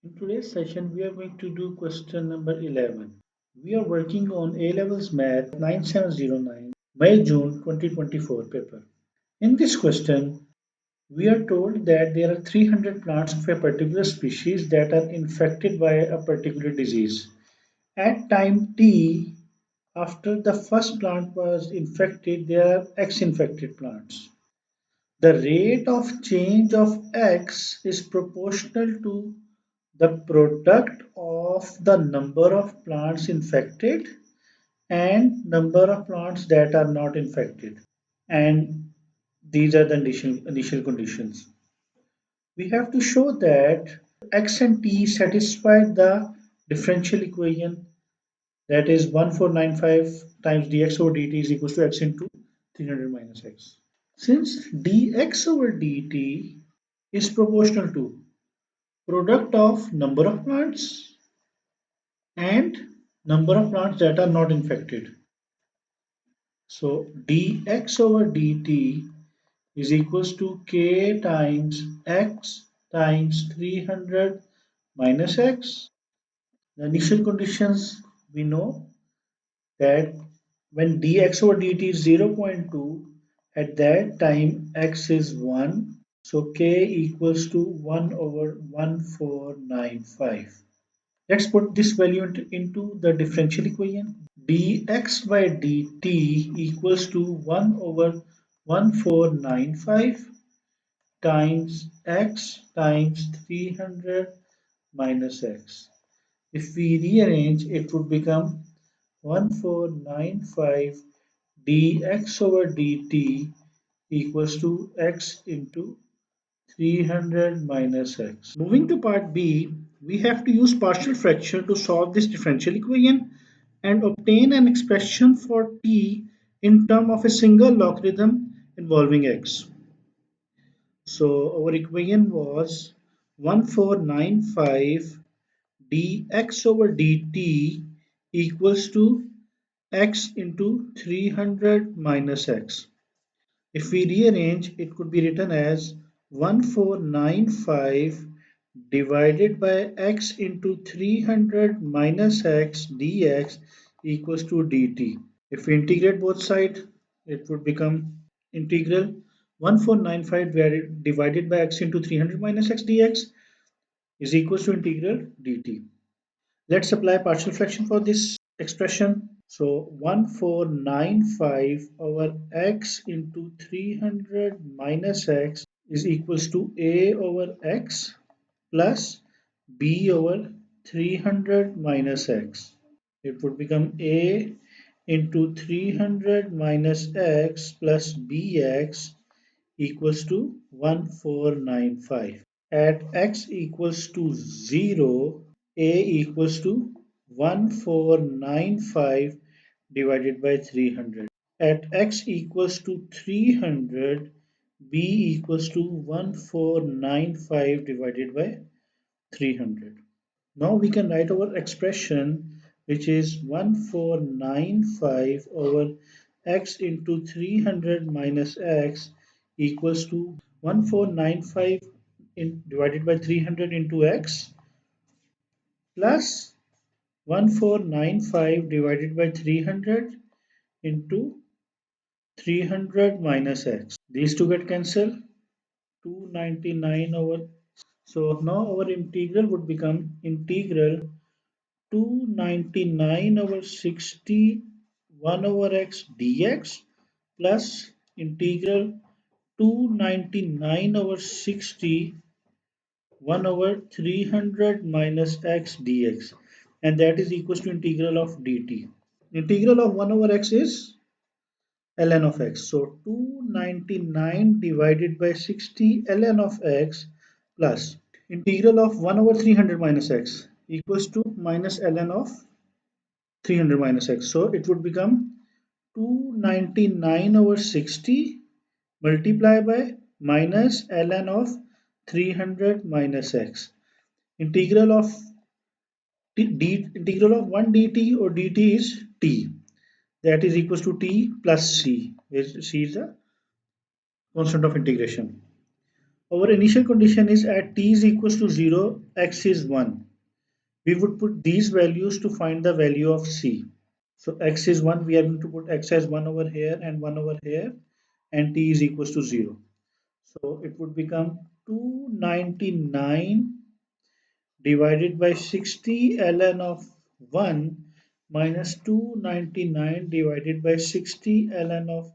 In today's session, we are going to do question number 11. We are working on A-Levels Math 9709 May-June 2024 paper. In this question, we are told that there are 300 plants of a particular species that are infected by a particular disease. At time t, after the first plant was infected, there are X infected plants. The rate of change of X is proportional to the product of the number of plants infected and number of plants that are not infected. And these are the initial conditions. We have to show that x and t satisfy the differential equation, that is 1495 times dx over dt is equal to x into 300 minus x. Since dx over dt is proportional to product of number of plants and number of plants that are not infected. So dx over dt is equals to k times x times 300 minus x. The initial conditions, we know that when dx over dt is 0.2, at that time x is 1. So k equals to 1 over 1495. Let's put this value into the differential equation. Dx by dt equals to 1 over 1495 times x times 300 minus x. If we rearrange, it would become 1495 dx over dt equals to x into 300 minus x. Moving to part B, we have to use partial fraction to solve this differential equation and obtain an expression for t in terms of a single logarithm involving x. So our equation was 1495 dx over dt equals to x into 300 minus x. If we rearrange, it could be written as 1495 divided by x into 300 minus x dx equals to dt. If we integrate both sides, it would become integral 1495 divided by x into 300 minus x dx is equals to integral dt. Let's apply partial fraction for this expression. So 1495 over x into 300 minus x is equals to a over x plus b over 300 minus x. It would become a into 300 minus x plus bx equals to 1495. At x equals to 0, a equals to 1495 divided by 300. At x equals to 300, b equals to 1495 divided by 300. Now we can write our expression, which is 1495 over x into 300 minus x equals to 1495 divided by 300 into x plus 1495 divided by 300 into 300 minus x. These two get cancelled. 299 over. So now our integral would become integral 299 over 60 1 over x dx plus integral 299 over 60 1 over 300 minus x dx, and that is equals to integral of dt. Integral of 1 over x is ln of x. So 299 divided by 60 ln of x plus integral of 1 over 300 minus x equals to minus ln of 300 minus x. So it would become 299 over 60 multiplied by minus ln of 300 minus x. Integral of integral of 1 dt or dt is t, that is equals to t plus c, where c is the constant of integration. Our initial condition is at t is equals to 0, x is 1. We would put these values to find the value of c. So x is 1, we are going to put x as 1 over here and 1 over here, and t is equals to 0. So it would become 299 divided by 60 ln of 1 minus 299 divided by 60 ln of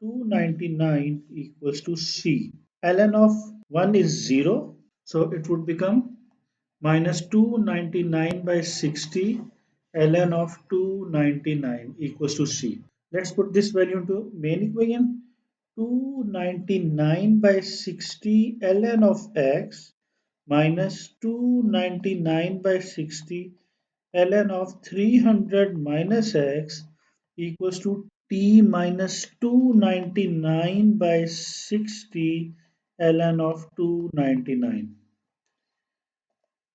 299 equals to c. Ln of 1 is 0, so it would become minus 299 by 60 ln of 299 equals to c. Let's put this value into main equation. 299 by 60 ln of x minus 299 by 60 ln of 300 minus x equals to t minus 299 by 60 ln of 299.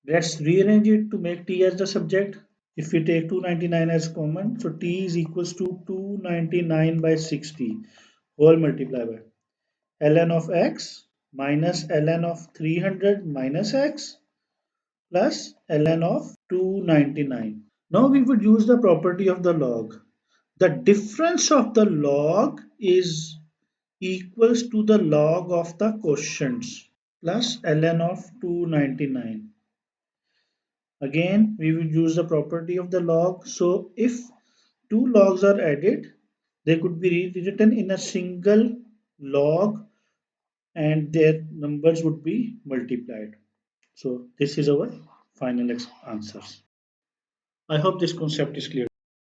Let's rearrange it to make t as the subject. If we take 299 as common, so t is equals to 299 by 60 whole multiplied by ln of x minus ln of 300 minus x plus ln of 299. Now we would use the property of the log. The difference of the log is equals to the log of the quotients plus ln of 299. Again, we will use the property of the log. So if two logs are added, they could be rewritten in a single log and their numbers would be multiplied. So this is our final answers. I hope this concept is clear.